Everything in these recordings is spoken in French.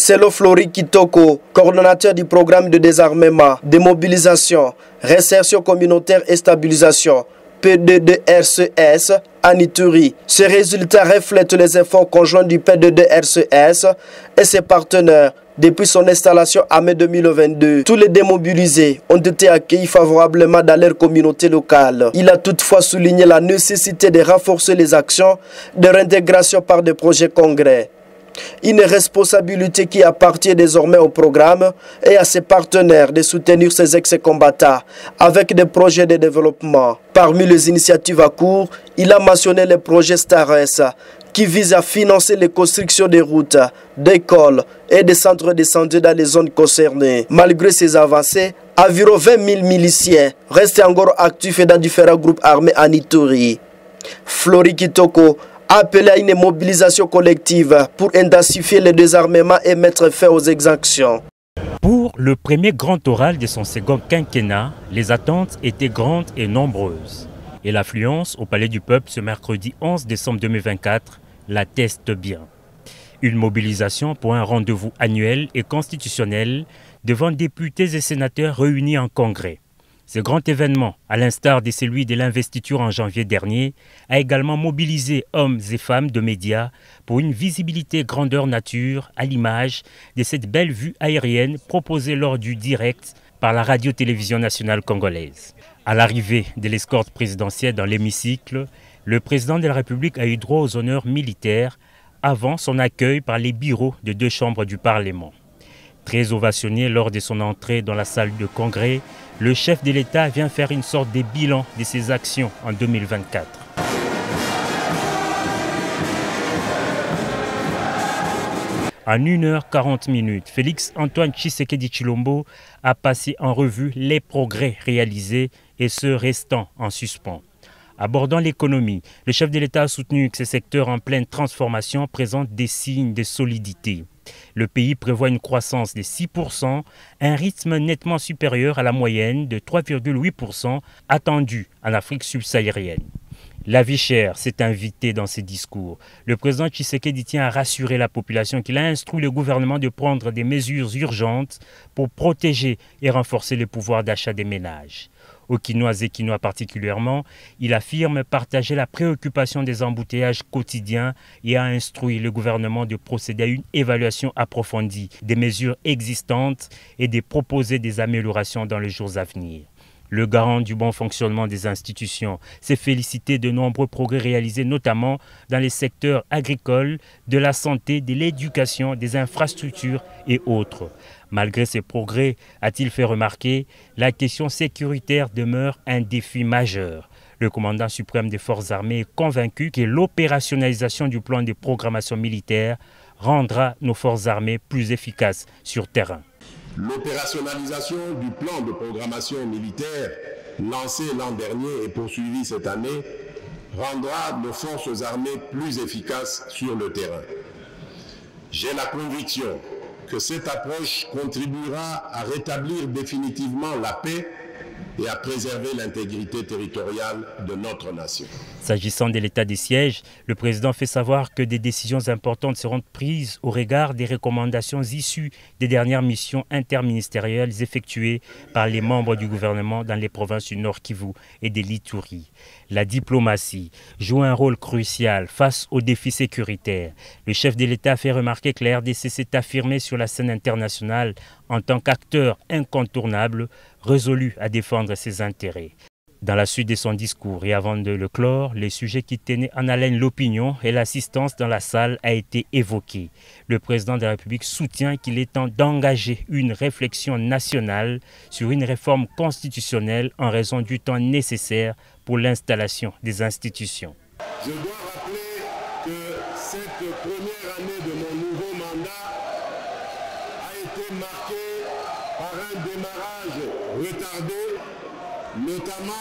Selon Flori Kitoko, coordonnateur du programme de désarmement, démobilisation, réinsertion communautaire et stabilisation, P2DRCS à Ituri. Ces résultats reflètent les efforts conjoints du P2DRCS et ses partenaires depuis son installation en mai 2022. Tous les démobilisés ont été accueillis favorablement dans leur communauté locale. Il a toutefois souligné la nécessité de renforcer les actions de réintégration par des projets congrès. Une responsabilité qui appartient désormais au programme et à ses partenaires de soutenir ces ex-combattants avec des projets de développement. Parmi les initiatives à cours, il a mentionné le projet STARES qui vise à financer les constructions des routes, d'écoles et des centres de santé dans les zones concernées. Malgré ces avancées, environ 20 000 miliciens restent encore actifs dans différents groupes armés en Ituri. Flori Kitoko a appelé à une mobilisation collective pour intensifier le désarmement et mettre fin aux exactions. Pour le premier grand oral de son second quinquennat, les attentes étaient grandes et nombreuses. Et l'affluence au Palais du Peuple ce mercredi 11 décembre 2024 l'atteste bien. Une mobilisation pour un rendez-vous annuel et constitutionnel devant députés et sénateurs réunis en congrès. Ce grand événement, à l'instar de celui de l'investiture en janvier dernier, a également mobilisé hommes et femmes de médias pour une visibilité grandeur nature à l'image de cette belle vue aérienne proposée lors du direct par la radio-télévision nationale congolaise. À l'arrivée de l'escorte présidentielle dans l'hémicycle, le président de la République a eu droit aux honneurs militaires avant son accueil par les bureaux de 2 chambres du Parlement. Très ovationné lors de son entrée dans la salle de congrès, le chef de l'État vient faire une sorte de bilan de ses actions en 2024. En 1h40, Félix Antoine Tshisekedi Tshilombo a passé en revue les progrès réalisés et ceux restant en suspens. Abordant l'économie, le chef de l'État a soutenu que ces secteurs en pleine transformation présentent des signes de solidité. Le pays prévoit une croissance de 6%, un rythme nettement supérieur à la moyenne de 3,8% attendue en Afrique subsaharienne. La vie chère s'est invitée dans ses discours. Le président Tshisekedi tient à rassurer la population qu'il a instruit le gouvernement de prendre des mesures urgentes pour protéger et renforcer le pouvoir d'achat des ménages. Aux Quinois et Quinois particulièrement, il affirme partager la préoccupation des embouteillages quotidiens et a instruit le gouvernement de procéder à une évaluation approfondie des mesures existantes et de proposer des améliorations dans les jours à venir. Le garant du bon fonctionnement des institutions s'est félicité de nombreux progrès réalisés notamment dans les secteurs agricoles, de la santé, de l'éducation, des infrastructures et autres. Malgré ces progrès, a-t-il fait remarquer, la question sécuritaire demeure un défi majeur. Le commandant suprême des forces armées est convaincu que l'opérationnalisation du plan de programmation militaire rendra nos forces armées plus efficaces sur terrain. L'opérationnalisation du plan de programmation militaire lancé l'an dernier et poursuivi cette année rendra nos forces armées plus efficaces sur le terrain. J'ai la conviction que cette approche contribuera à rétablir définitivement la paix et à préserver l'intégrité territoriale de notre nation. S'agissant de l'état des sièges, le président fait savoir que des décisions importantes seront prises au regard des recommandations issues des dernières missions interministérielles effectuées par les membres du gouvernement dans les provinces du Nord Kivu et de l'Ituri. La diplomatie joue un rôle crucial face aux défis sécuritaires. Le chef de l'État a fait remarquer que la RDC s'est affirmée sur la scène internationale en tant qu'acteur incontournable, résolu à défendre ses intérêts. Dans la suite de son discours et avant de le clore, les sujets qui tenaient en haleine l'opinion et l'assistance dans la salle a été évoqué. Le président de la République soutient qu'il est temps d'engager une réflexion nationale sur une réforme constitutionnelle en raison du temps nécessaire pour l'installation des institutions. Je dois rappeler que cette première année de mon nouveau mandat a été marquée par un démarrage retardé, notamment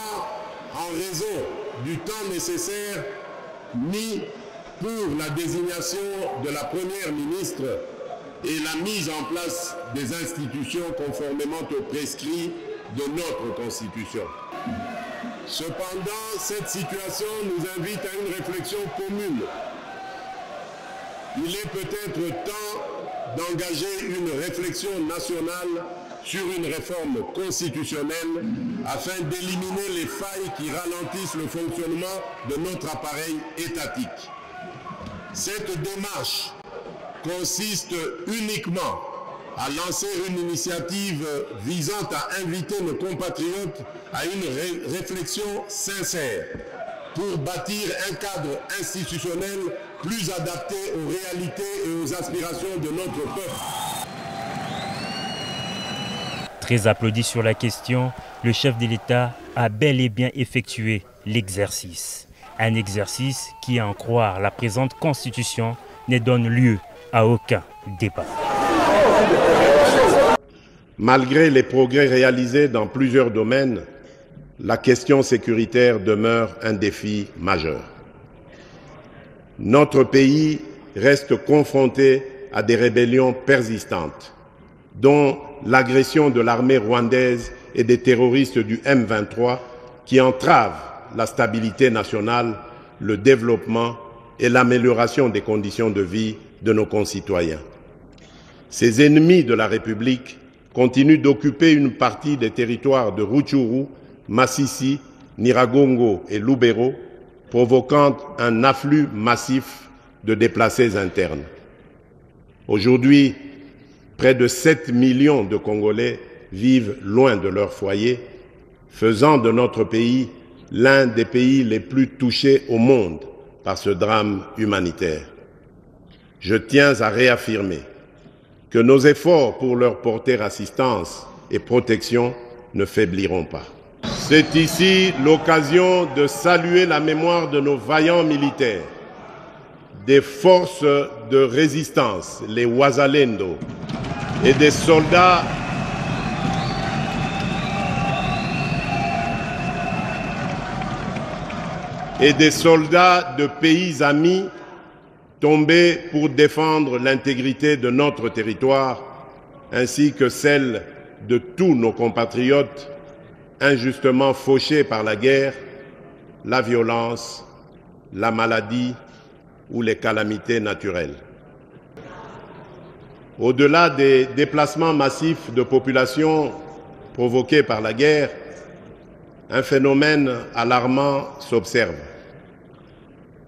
en raison du temps nécessaire mis pour la désignation de la première ministre et la mise en place des institutions conformément aux prescrits de notre Constitution. Cependant, cette situation nous invite à une réflexion commune. Il est peut-être temps d'engager une réflexion nationale sur une réforme constitutionnelle afin d'éliminer les failles qui ralentissent le fonctionnement de notre appareil étatique. Cette démarche consiste uniquement à lancer une initiative visant à inviter nos compatriotes à une réflexion sincère pour bâtir un cadre institutionnel plus adapté aux réalités et aux aspirations de notre peuple. Très applaudi sur la question, le chef de l'État a bel et bien effectué l'exercice. Un exercice qui, à en croire la présente Constitution, ne donne lieu à aucun débat. Malgré les progrès réalisés dans plusieurs domaines, la question sécuritaire demeure un défi majeur. Notre pays reste confronté à des rébellions persistantes, dont l'agression de l'armée rwandaise et des terroristes du M23 qui entravent la stabilité nationale, le développement et l'amélioration des conditions de vie de nos concitoyens. Ces ennemis de la République continuent d'occuper une partie des territoires de Rutshuru, Masisi, Nyiragongo et Lubero, provoquant un afflux massif de déplacés internes. Aujourd'hui, près de 7 millions de Congolais vivent loin de leur foyer, faisant de notre pays l'un des pays les plus touchés au monde par ce drame humanitaire. Je tiens à réaffirmer que nos efforts pour leur porter assistance et protection ne faibliront pas. C'est ici l'occasion de saluer la mémoire de nos vaillants militaires, des forces de résistance, les Wazalendo, et des soldats de pays amis tombés pour défendre l'intégrité de notre territoire, ainsi que celle de tous nos compatriotes injustement fauchés par la guerre, la violence, la maladie ou les calamités naturelles. Au-delà des déplacements massifs de population provoqués par la guerre, un phénomène alarmant s'observe.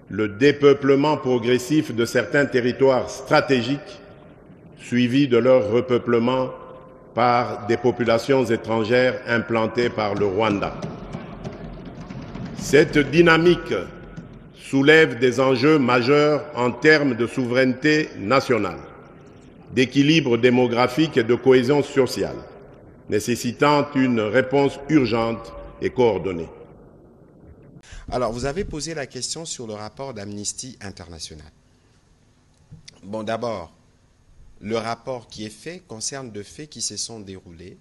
Le dépeuplement progressif de certains territoires stratégiques, suivi de leur repeuplement par des populations étrangères implantées par le Rwanda. Cette dynamique soulève des enjeux majeurs en termes de souveraineté nationale, d'équilibre démographique et de cohésion sociale, nécessitant une réponse urgente et coordonnée. Alors, vous avez posé la question sur le rapport d'Amnesty International. Bon, d'abord, le rapport qui est fait concerne de faits qui se sont déroulés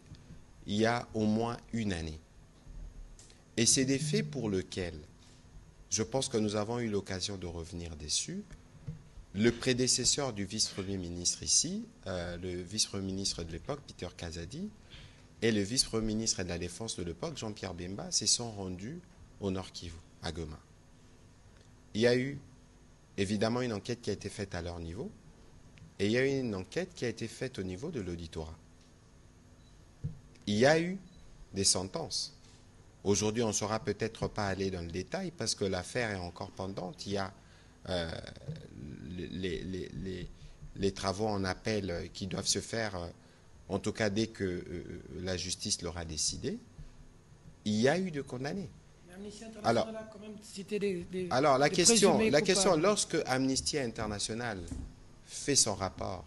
il y a au moins une année. Et c'est des faits pour lesquels, je pense que nous avons eu l'occasion de revenir dessus. Le prédécesseur du vice-premier ministre ici, le vice-premier ministre de l'époque, Peter Kazadi, et le vice-premier ministre de la Défense de l'époque, Jean-Pierre Bemba, se sont rendus au Nord Kivu, à Goma. Il y a eu évidemment une enquête qui a été faite à leur niveau, et il y a eu une enquête qui a été faite au niveau de l'auditorat. Il y a eu des sentences. Aujourd'hui, on ne saura peut-être pas aller dans le détail parce que l'affaire est encore pendante. Il y a les travaux en appel qui doivent se faire, en tout cas dès que la justice l'aura décidé. Il y a eu de condamnés. Alors, la question, lorsque Amnesty International fait son rapport,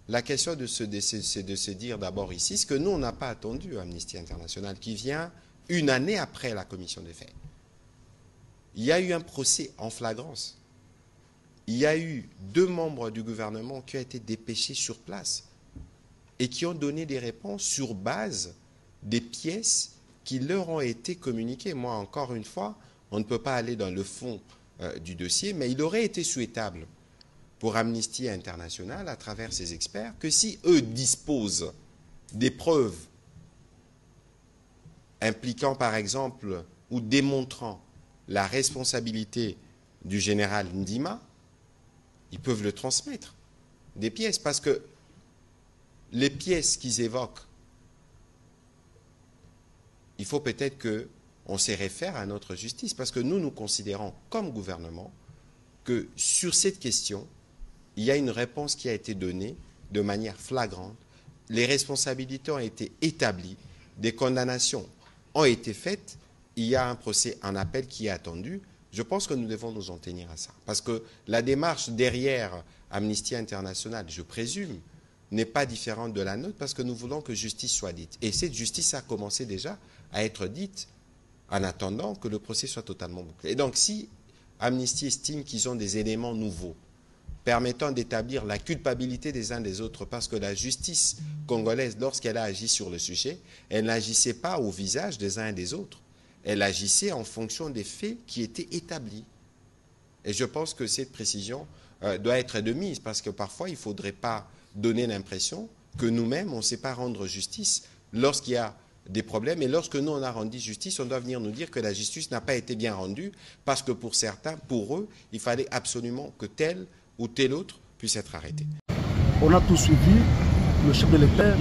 la question c'est de se dire d'abord ici, ce que nous, on n'a pas attendu Amnesty International, qui vient une année après la commission des faits. Il y a eu un procès en flagrance. Il y a eu 2 membres du gouvernement qui ont été dépêchés sur place et qui ont donné des réponses sur base des pièces qui leur ont été communiquées. Moi, encore une fois, on ne peut pas aller dans le fond du dossier, mais il aurait été souhaitable pour Amnesty International, à travers ses experts, que si eux disposent des preuves impliquant par exemple ou démontrant la responsabilité du général Ndima, ils peuvent le transmettre, des pièces, parce que les pièces qu'ils évoquent, il faut peut-être qu'on se réfère à notre justice, parce que nous considérons comme gouvernement que sur cette question, il y a une réponse qui a été donnée de manière flagrante. Les responsabilités ont été établies, des condamnations ont été faites, il y a un procès en appel qui est attendu. Je pense que nous devons nous en tenir à ça. Parce que la démarche derrière Amnesty International, je présume, n'est pas différente de la nôtre, parce que nous voulons que justice soit dite. Et cette justice a commencé déjà à être dite en attendant que le procès soit totalement bouclé. Et donc si Amnesty estime qu'ils ont des éléments nouveaux permettant d'établir la culpabilité des uns des autres, parce que la justice congolaise, lorsqu'elle a agi sur le sujet, elle n'agissait pas au visage des uns et des autres. Elle agissait en fonction des faits qui étaient établis. Et je pense que cette précision doit être de mise, parce que parfois, il ne faudrait pas donner l'impression que nous-mêmes, on ne sait pas rendre justice lorsqu'il y a des problèmes. Et lorsque nous, on a rendu justice, on doit venir nous dire que la justice n'a pas été bien rendue, parce que pour certains, pour eux, il fallait absolument que tel ou tel autre puisse être arrêté. On a tout suivi. Le chef de l'État,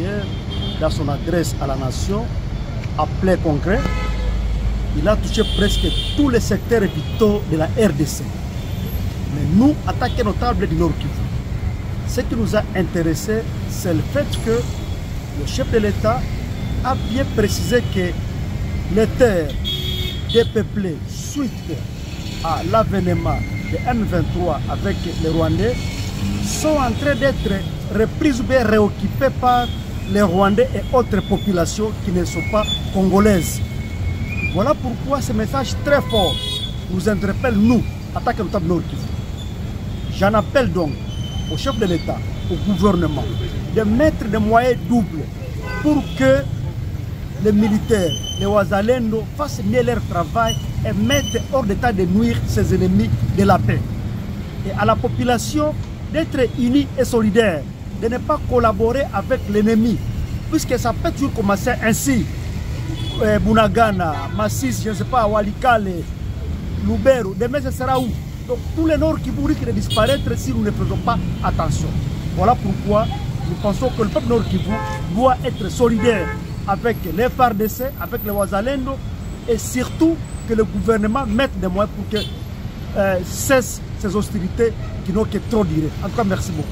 dans son adresse à la nation, à plein congrès, il a touché presque tous les secteurs vitaux de la RDC. Mais nous, en tant que notables du Nord Kivu, ce qui nous a intéressé, c'est le fait que le chef de l'État a bien précisé que les terres dépeuplées suite à l'avènement de M23 avec les Rwandais sont en train d'être reprises ou bien réoccupées par les Rwandais et autres populations qui ne sont pas congolaises. Voilà pourquoi ce message très fort nous interpelle, nous, en tant que notables Nord Kivu. J'en appelle donc au chef de l'État, au gouvernement, de mettre des moyens doubles pour que les militaires, les Wazalendo fassent mieux leur travail et mettent hors d'état de nuire ses ennemis de la paix. Et à la population d'être unie et solidaire, de ne pas collaborer avec l'ennemi, puisque ça peut toujours commencer ainsi. Bunagana, Massis, je ne sais pas, Walikale, Lubero, demain ce sera où? Donc tous les Nord qui risquent de disparaître si nous ne faisons pas attention. Voilà pourquoi nous pensons que le peuple Nord Kivu doit être solidaire avec les FARDC, avec les Wazalendo, et surtout que le gouvernement mette des moyens pour que cessent ces hostilités qui n'ont que trop duré. En tout cas, merci beaucoup.